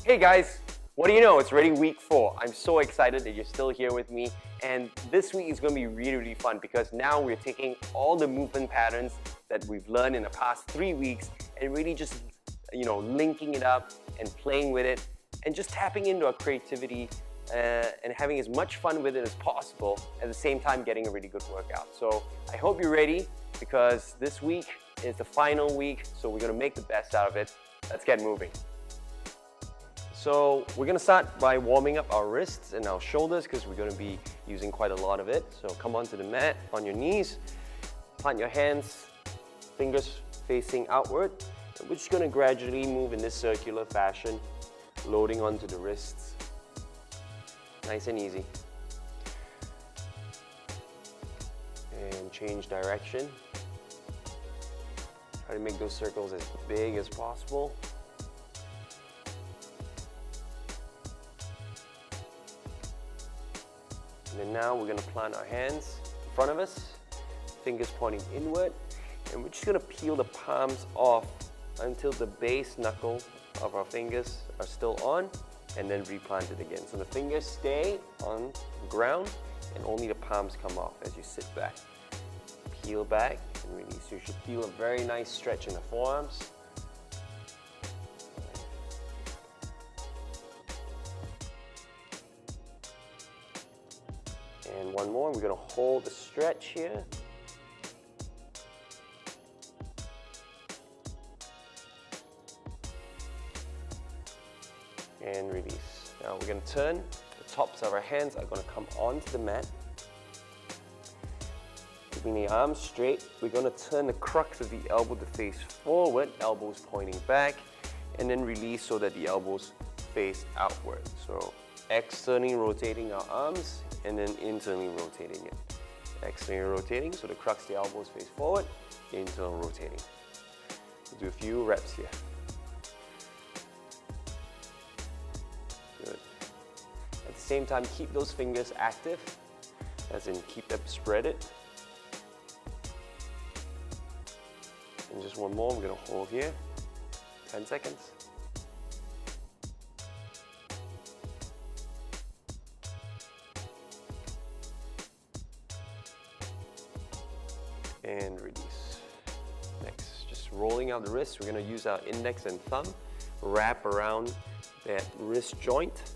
Hey guys, what do you know? It's already week 4. I'm so excited that you're still here with me. And this week is going to be really, really fun because now we're taking all the movement patterns that we've learned in the past 3 weeks and really just, linking it up and playing with it and just tapping into our creativity and having as much fun with it as possible, at the same time getting a really good workout. So I hope you're ready because this week is the final week, so we're going to make the best out of it. Let's get moving. So we're going to start by warming up our wrists and our shoulders because we're going to be using quite a lot of it. So come onto the mat on your knees, plant your hands, fingers facing outward. And we're just going to gradually move in this circular fashion, loading onto the wrists. Nice and easy. And change direction. Try to make those circles as big as possible. And then now we're going to plant our hands in front of us, fingers pointing inward, and we're just going to peel the palms off until the base knuckle of our fingers are still on, and then replant it again. So the fingers stay on the ground and only the palms come off as you sit back. Peel back and release. You should feel a very nice stretch in the forearms. And one more, we're going to hold the stretch here. And release. Now we're going to turn, the tops of our hands are going to come onto the mat. Keeping the arms straight, we're going to turn the crux of the elbow to face forward, elbows pointing back, and then release so that the elbows face outward. So externally rotating our arms and then internally rotating it. Externally rotating so the crux of the elbows face forward, internal rotating. We'll do a few reps here. Good. At the same time, keep those fingers active, as in keep them spreaded. And just one more, we're going to hold here, 10 seconds. And release. Next, just rolling out the wrists. We're going to use our index and thumb, wrap around that wrist joint,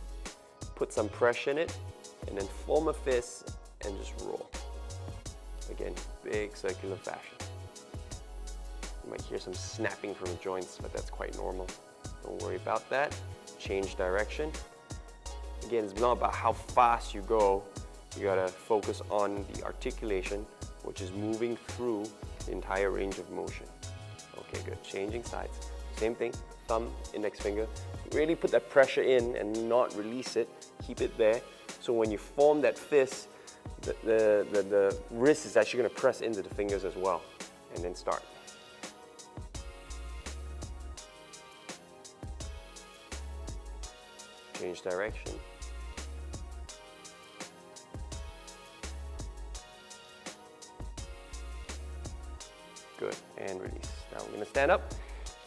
put some pressure in it, and then form a fist and just roll. Again, big circular fashion. You might hear some snapping from the joints, but that's quite normal. Don't worry about that. Change direction. Again, it's not about how fast you go. You gotta focus on the articulation, which is moving through the entire range of motion. Okay, good. Changing sides. Same thing, thumb, index finger. Really put that pressure in and not release it. Keep it there. So when you form that fist, the wrist is actually going to press into the fingers as well. And then start. Change direction. Good, and release. Now we're going to stand up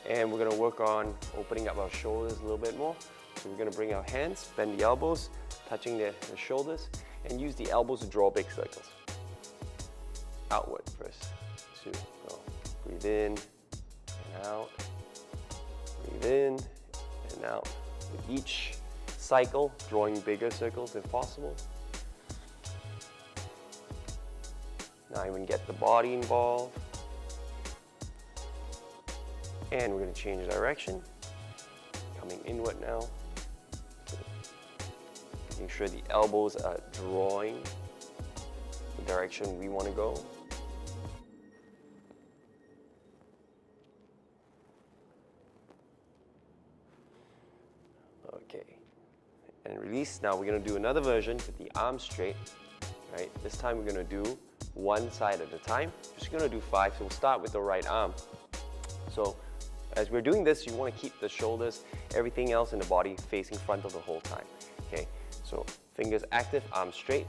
and we're going to work on opening up our shoulders a little bit more. So we're going to bring our hands, bend the elbows, touching the shoulders, and use the elbows to draw big circles. Outward first. 2, go. Breathe in and out. Breathe in and out. With each cycle, drawing bigger circles if possible. Now even get the body involved. And we're going to change direction, coming inward now. Making sure the elbows are drawing the direction we want to go. Okay, and release. Now we're going to do another version with the arms straight. Right? This time we're going to do one side at a time. Just going to do 5, so we'll start with the right arm. So as we're doing this, you want to keep the shoulders, everything else in the body facing frontal the whole time. Okay, so fingers active, arms straight.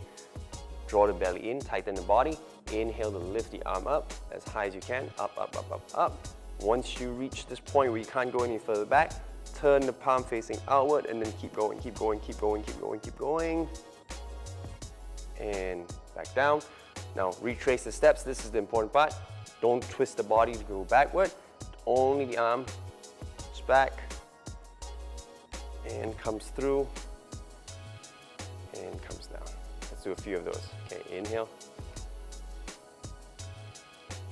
Draw the belly in, tighten the body. Inhale to lift the arm up as high as you can. Up, up, up, up, up. Once you reach this point where you can't go any further back, turn the palm facing outward, and then keep going, keep going, keep going, keep going, keep going. And back down. Now retrace the steps. This is the important part. Don't twist the body to go backward. Only the arm. It's back. And comes through. And comes down. Let's do a few of those. Okay, inhale.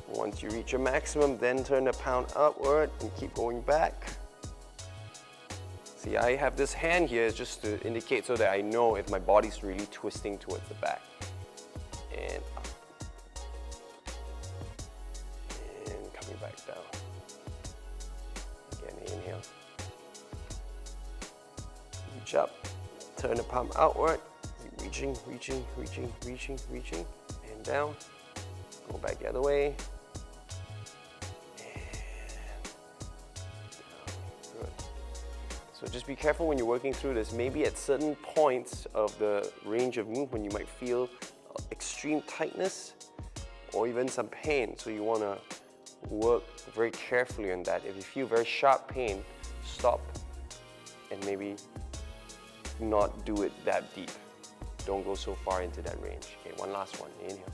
Once you reach your maximum, then turn the palm upward and keep going back. See, I have this hand here just to indicate so that I know if my body's really twisting towards the back. And up. And coming back down. Again, inhale. Reach up. Turn the palm outward. Keep reaching, reaching, reaching, reaching, reaching. And down. Go back the other way. So just be careful when you're working through this. Maybe at certain points of the range of movement, you might feel extreme tightness or even some pain. So you want to work very carefully on that. If you feel very sharp pain, stop and maybe not do it that deep. Don't go so far into that range. Okay, one last one. Inhale.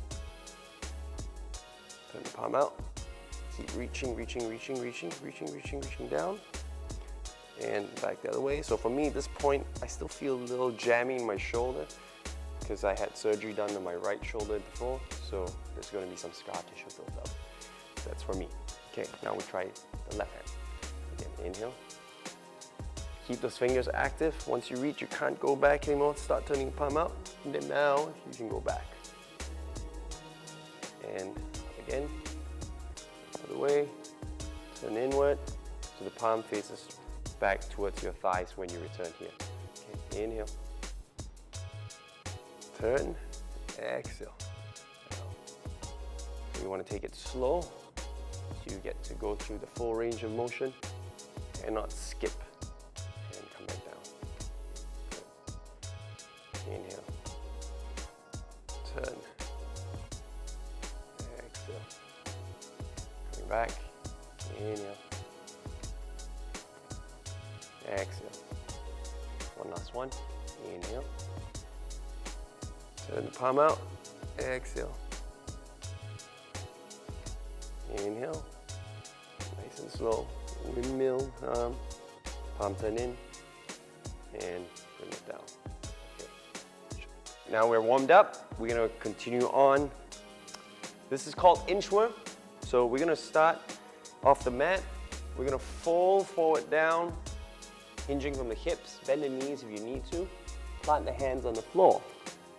Turn the palm out. Keep reaching, reaching, reaching, reaching, reaching, reaching, reaching down. And back the other way. So for me, at this point, I still feel a little jammy in my shoulder because I had surgery done on my right shoulder before. So there's going to be some scar tissue built up. So that's for me. Okay, now we try the left hand. Again, inhale. Keep those fingers active. Once you reach, you can't go back anymore. Start turning the palm out. And then now you can go back. And up again. Other way. Turn inward. So the palm faces back towards your thighs when you return here. Okay, inhale. Turn. Exhale. So you want to take it slow so you get to go through the full range of motion and not skip. And come back down. Good. Inhale. Turn. Exhale. Coming back. Inhale. Exhale. One last one. Inhale. Turn the palm out. Exhale. Inhale. Nice and slow. Windmill. Palm turn in. And bring it down. Okay. Now we're warmed up. We're going to continue on. This is called Inchworm. So we're going to start off the mat. We're going to fold forward down. Hinging from the hips, bend the knees if you need to, plant the hands on the floor.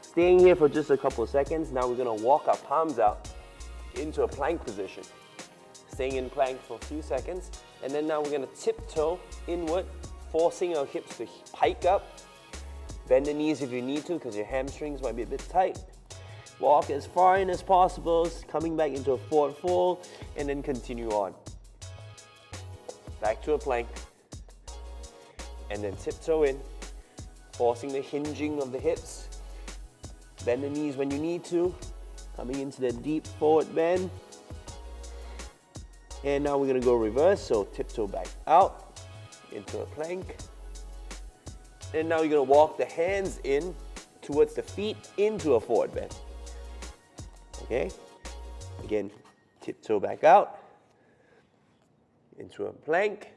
Staying here for just a couple of seconds. Now we're going to walk our palms out into a plank position. Staying in plank for a few seconds, and then now we're going to tiptoe inward, forcing our hips to pike up. Bend the knees if you need to because your hamstrings might be a bit tight. Walk as far in as possible, coming back into a forward fold, and then continue on. Back to a plank. And then tiptoe in, forcing the hinging of the hips. Bend the knees when you need to, coming into the deep forward bend. And now we're going to go reverse, so tiptoe back out into a plank. And now you're going to walk the hands in towards the feet into a forward bend. Okay? Again, tiptoe back out into a plank.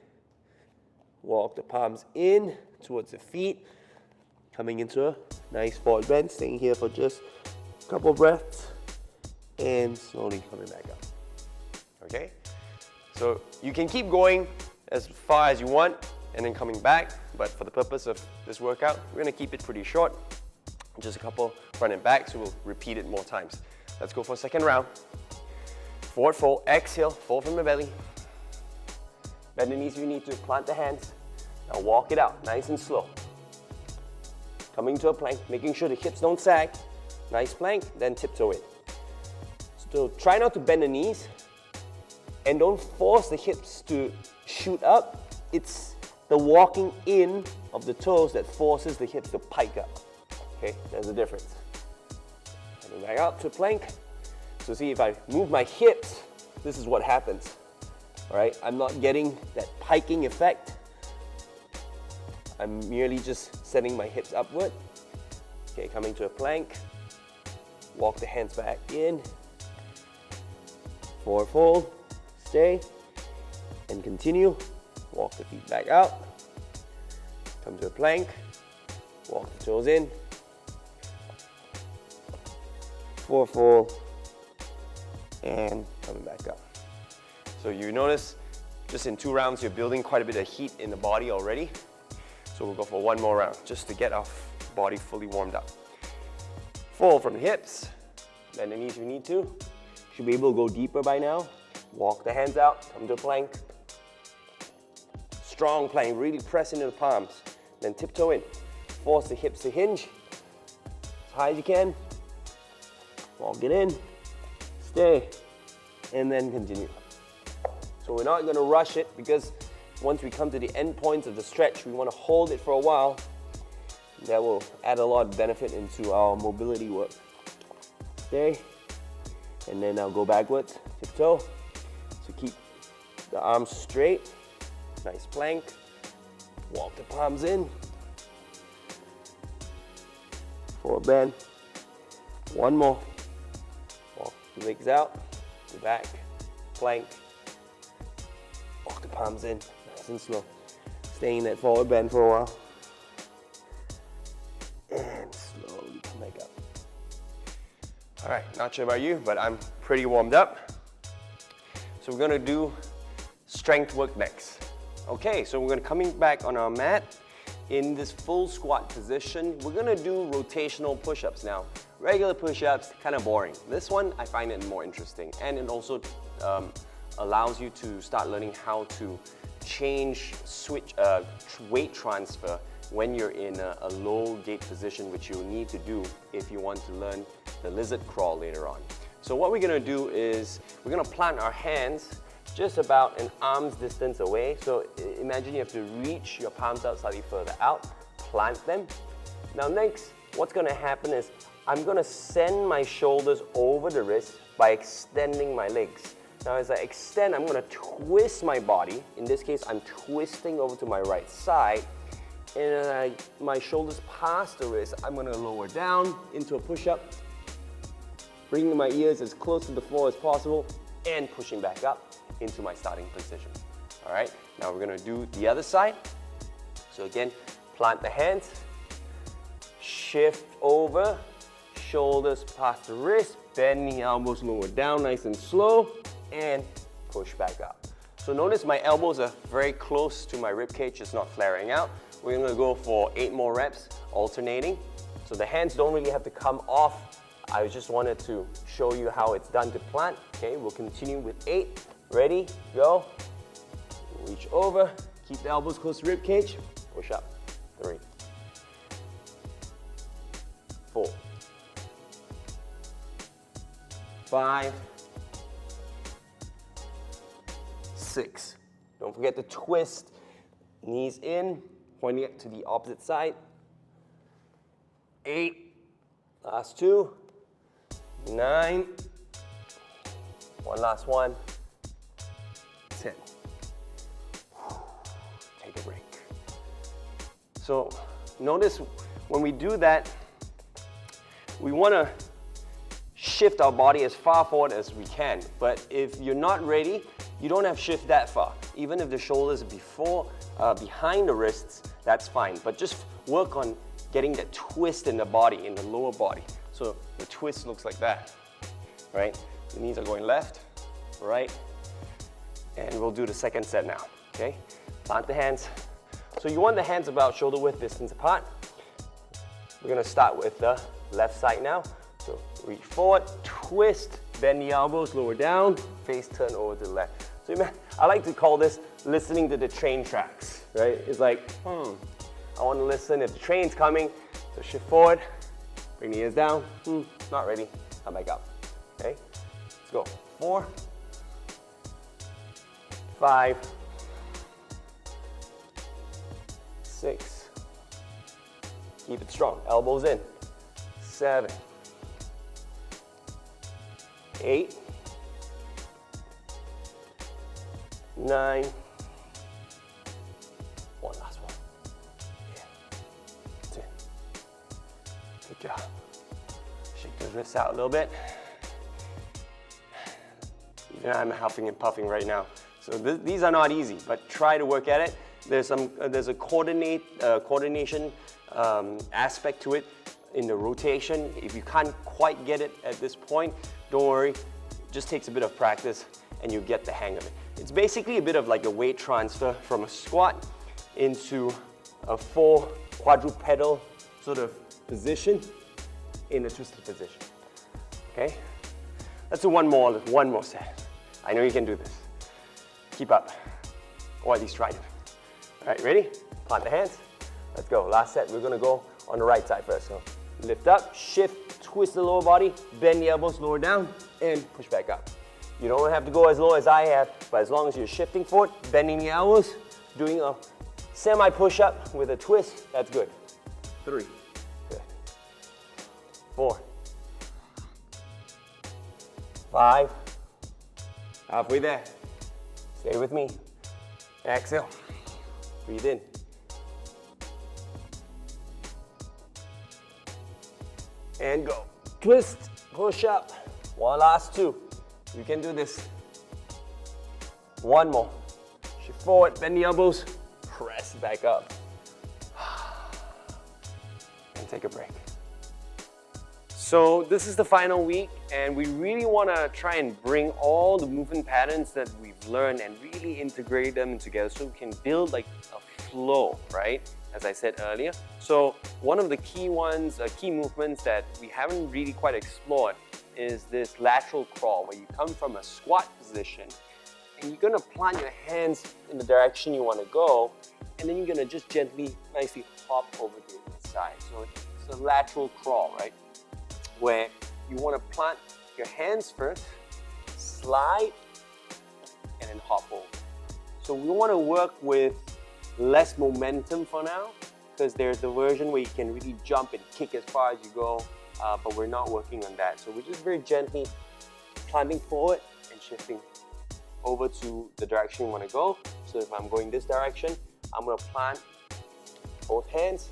Walk the palms in towards the feet, coming into a nice forward bend, staying here for just a couple breaths, and slowly coming back up. Okay? So you can keep going as far as you want, and then coming back, but for the purpose of this workout, we're going to keep it pretty short, just a couple front and back, so we'll repeat it more times. Let's go for a second round. Forward fold, exhale, fold from the belly. Bend the knees if you need to, plant the hands. Now walk it out, nice and slow. Coming to a plank, making sure the hips don't sag. Nice plank, then tiptoe in. So try not to bend the knees, and don't force the hips to shoot up. It's the walking in of the toes that forces the hips to pike up. Okay, there's a difference. Coming back up to plank. So see, if I move my hips, this is what happens. All right, I'm not getting that piking effect. I'm merely just setting my hips upward. Okay, coming to a plank. Walk the hands back in. Forward fold, stay, and continue. Walk the feet back out. Come to a plank. Walk the toes in. Forward fold, and coming back up. So you notice, just in 2 rounds, you're building quite a bit of heat in the body already. So we'll go for 1 more round, just to get our body fully warmed up. Fold from the hips, bend the knees if you need to. Should be able to go deeper by now. Walk the hands out, come to a plank. Strong plank, really press into the palms. Then tiptoe in. Force the hips to hinge as high as you can. Walk it in, stay, and then continue. So we're not going to rush it, because once we come to the end points of the stretch, we want to hold it for a while. That will add a lot of benefit into our mobility work. Stay, and then I'll go backwards, tiptoe. So keep the arms straight, nice plank. Walk the palms in. Forward bend. 1 more. Walk the legs out, the back, plank. Walk the palms in, nice and slow. Stay in that forward bend for a while. And slowly come back up. All right, not sure about you, but I'm pretty warmed up. So we're gonna do strength work next. Okay, so we're gonna coming back on our mat. In this full squat position, we're gonna do rotational push-ups now. Regular push-ups, kind of boring. This one, I find it more interesting, and it also allows you to start learning how to change, switch, weight transfer when you're in a low gait position, which you'll need to do if you want to learn the lizard crawl later on. So what we're gonna do is, we're gonna plant our hands just about an arm's distance away. So imagine you have to reach your palms out slightly further out, plant them. Now next, what's gonna happen is, I'm gonna send my shoulders over the wrist by extending my legs. Now as I extend, I'm gonna twist my body. In this case, I'm twisting over to my right side. And as my shoulders pass the wrist, I'm gonna lower down into a push-up, bringing my ears as close to the floor as possible, and pushing back up into my starting position. All right, now we're gonna do the other side. So again, plant the hands, shift over, shoulders past the wrist, bend the elbows, lower down nice and slow, and push back up. So notice my elbows are very close to my rib cage, it's not flaring out. We're gonna go for 8 more reps, alternating. So the hands don't really have to come off. I just wanted to show you how it's done to plant. Okay, we'll continue with 8. Ready, go. Reach over, keep the elbows close to rib cage, push up. 3, 4, 5, 6. Don't forget to twist, knees in, pointing it to the opposite side. 8, last 2, 9, one last one, 10. Take a break. So notice when we do that, we want to shift our body as far forward as we can. But if you're not ready, you don't have to shift that far. Even if the shoulders are behind the wrists, that's fine. But just work on getting that twist in the body, in the lower body. So the twist looks like that, right? The knees are going left, right, and we'll do the second set now, okay? Plant the hands. So you want the hands about shoulder width distance apart. We're gonna start with the left side now. So reach forward, twist, bend the elbows, lower down, face turn over to the left. So I like to call this listening to the train tracks, right? It's like, I want to listen if the train's coming, so shift forward, bring the ears down, not ready, come back up, okay? Let's go, 4, 5, 6, keep it strong, elbows in, 7, 8, 9, one last one, Good job. Shake those wrists out a little bit. Even I'm huffing and puffing right now. So these are not easy, but try to work at it. There's a coordination aspect to it in the rotation. If you can't quite get it at this point, don't worry. It just takes a bit of practice and you get the hang of it. It's basically a bit of like a weight transfer from a squat into a full quadrupedal sort of position in a twisted position. Okay? Let's do one more set. I know you can do this. Keep up, or at least try to. All right, ready? Plant the hands. Let's go. Last set, we're gonna go on the right side first. So lift up, shift, twist the lower body, bend the elbows, lower down, and push back up. You don't have to go as low as I have, but as long as you're shifting forward, bending the elbows, doing a semi push-up with a twist, that's good. 3, good. 4, 5, halfway there. Stay with me. Exhale. Breathe in. And go. Twist, push up. One last 2. You can do this. One more. Shift forward, bend the elbows, press back up. And take a break. So this is the final week, and we really want to try and bring all the movement patterns that we've learned and really integrate them together so we can build like a flow, right? As I said earlier. So one of the key movements that we haven't really quite explored is this lateral crawl, where you come from a squat position and you're gonna plant your hands in the direction you want to go, and then you're gonna just gently, nicely hop over to the side. So it's a lateral crawl, right? Where you want to plant your hands first, slide, and then hop over. So we want to work with less momentum for now, because there's the version where you can really jump and kick as far as you go, but we're not working on that. So we're just very gently planting forward and shifting over to the direction you want to go. So if I'm going this direction, I'm going to plant both hands,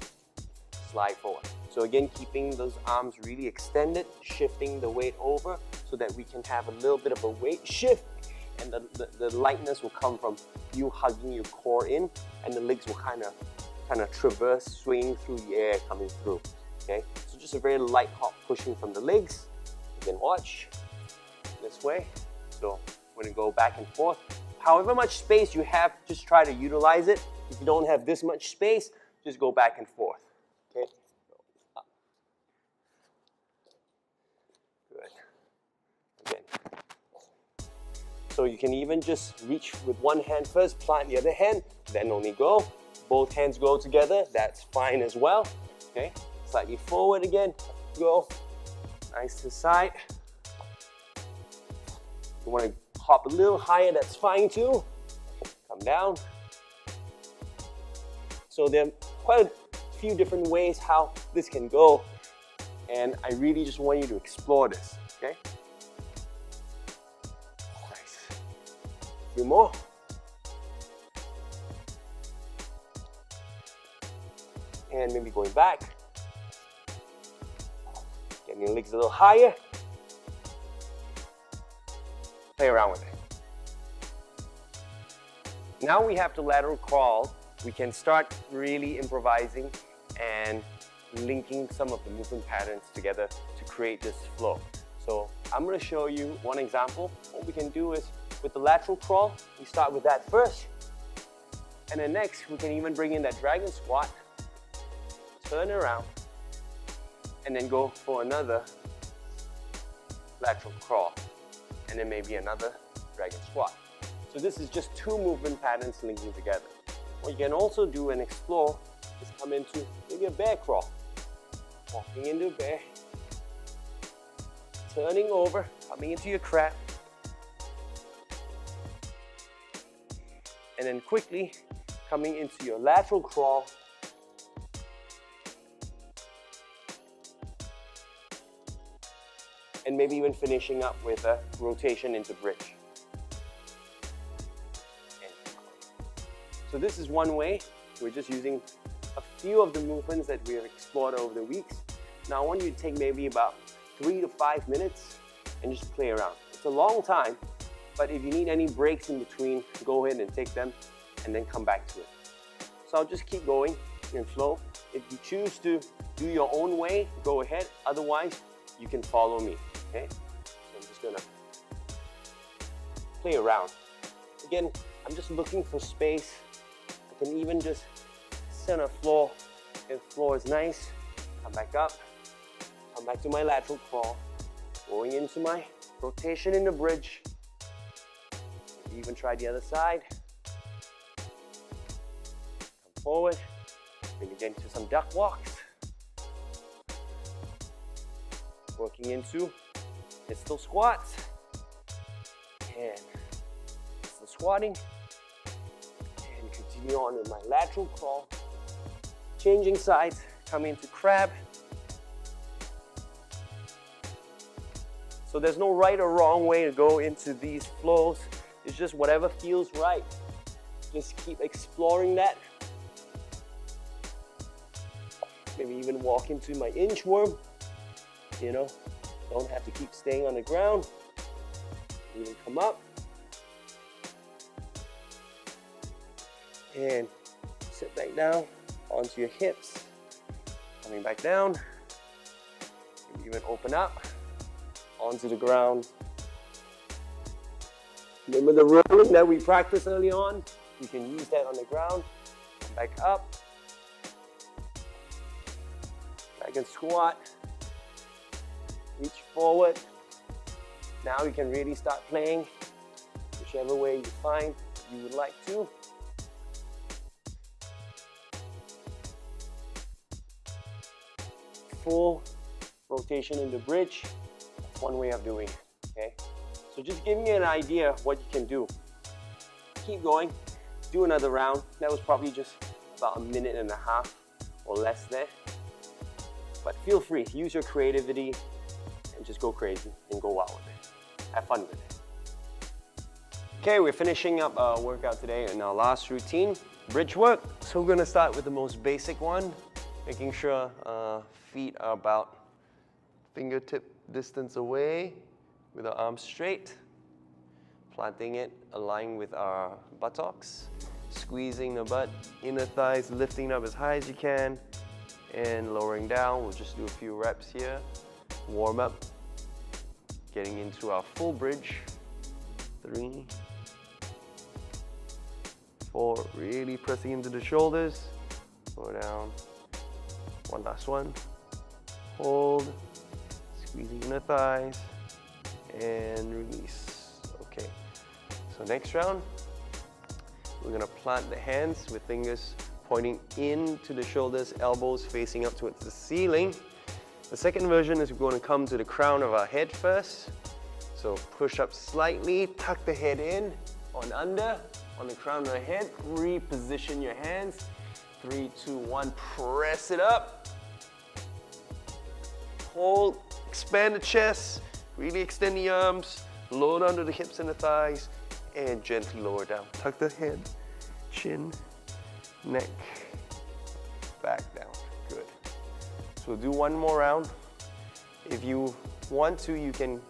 slide forward. So again, keeping those arms really extended, shifting the weight over so that we can have a little bit of a weight shift, and the lightness will come from you hugging your core in, and the legs will kind of traverse, swing through the air, coming through. Okay, so just a very light hop pushing from the legs. Again, watch this way. So we're gonna go back and forth. However much space you have, just try to utilize it. If you don't have this much space, just go back and forth. Okay. Again. So you can even just reach with one hand first, plant the other hand, then only go. Both hands go together, that's fine as well. Okay, slightly forward again, go. Nice to the side. You want to hop a little higher, that's fine too. Come down. So there are quite a few different ways how this can go, and I really just want you to explore this. Okay. Nice. A few more. And maybe going back. Getting your legs a little higher. Play around with it. Now we have the lateral crawl. We can start really improvising and linking some of the movement patterns together to create this flow. So I'm going to show you one example. What we can do is with the lateral crawl, we start with that first. And then next, we can even bring in that dragon squat, turn around, and then go for another lateral crawl. And then maybe another dragon squat. So this is just 2 movement patterns linking together. What you can also do and explore is come into maybe a bear crawl. Walking into a bear, turning over, coming into your crab, and then quickly coming into your lateral crawl, and maybe even finishing up with a rotation into bridge. So this is one way. We're just using a few of the movements that we have explored over the weeks. Now I want you to take maybe about 3 to 5 minutes and just play around. It's a long time, but if you need any breaks in between, go ahead and take them and then come back to it. So I'll just keep going in flow. If you choose to do your own way, go ahead. Otherwise, you can follow me, okay? So I'm just gonna play around. Again, I'm just looking for space. I can even just sit on the floor. If the floor is nice, come back up, come back to my lateral crawl, going into my rotation in the bridge. Even try the other side. Come forward, bring it into some duck walks. Working into pistol squats. And pistol squatting. And continue on with my lateral crawl. Changing sides, come into crab. So there's no right or wrong way to go into these flows. It's just whatever feels right. Just keep exploring that. Maybe even walk into my inchworm. You know, don't have to keep staying on the ground. Even come up. And sit back down onto your hips. Coming back down. Maybe even open up onto the ground. Remember the rolling that we practiced early on? You can use that on the ground. Come back up. Dragon squat. Reach forward. Now you can really start playing whichever way you find you would like to. Full rotation in the bridge. That's one way of doing it, okay? So just give me an idea of what you can do. Keep going, do another round. That was probably just about 1.5 minutes or less there. But feel free, use your creativity and just go crazy and go wild with it. Have fun with it. Okay, we're finishing up our workout today in our last routine, bridge work. So we're gonna start with the most basic one, making sure feet are about fingertip distance away with our arms straight, planting it, aligned with our buttocks, squeezing the butt, inner thighs, lifting up as high as you can, and lowering down. We'll just do a few reps here. Warm up, getting into our full bridge. 3, 4, really pressing into the shoulders. Lower down. One last one. Hold, squeezing inner thighs, and release. Okay, so next round, we're gonna plant the hands with fingers pointing into the shoulders, elbows facing up towards the ceiling. The second version is we're gonna come to the crown of our head first. So push up slightly, tuck the head in, on under, on the crown of the head, reposition your hands. 3, 2, 1, press it up. Hold, expand the chest, really extend the arms, load under the hips and the thighs, and gently lower down. Tuck the head, chin, neck, back down. Good. So we'll do one more round. If you want to, you can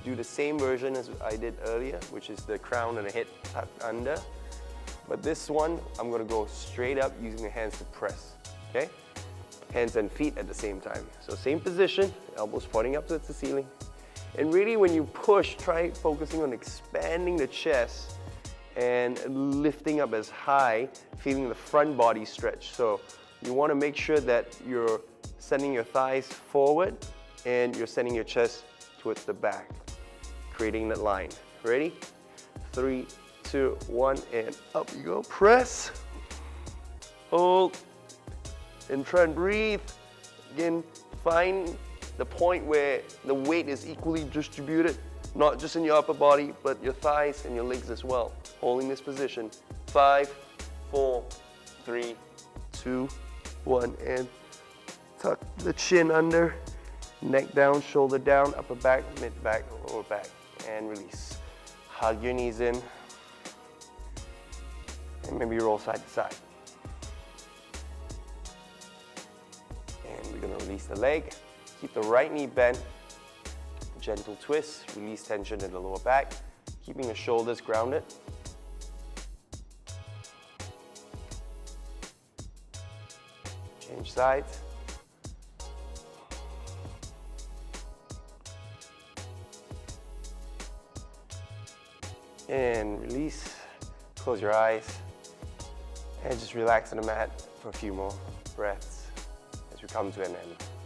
do the same version as I did earlier, which is the crown and the head tucked under. But this one, I'm gonna go straight up using the hands to press, okay? Hands and feet at the same time. So same position, elbows pointing up towards the ceiling. And really when you push, try focusing on expanding the chest and lifting up as high, feeling the front body stretch. So you wanna make sure that you're sending your thighs forward and you're sending your chest towards the back, creating that line. Ready? 3, 2, 1, and up you go. Press, hold, and try and breathe. Again, find the point where the weight is equally distributed, not just in your upper body, but your thighs and your legs as well. Holding this position. 5, 4, 3, 2, 1, and tuck the chin under, neck down, shoulder down, upper back, mid back, lower back, and release. Hug your knees in, and maybe roll side to side. And we're gonna release the leg, Keep the right knee bent. Gentle twist, release tension in the lower back, keeping the shoulders grounded. Change sides. And release, close your eyes, and just relax on the mat for a few more breaths as we come to an end.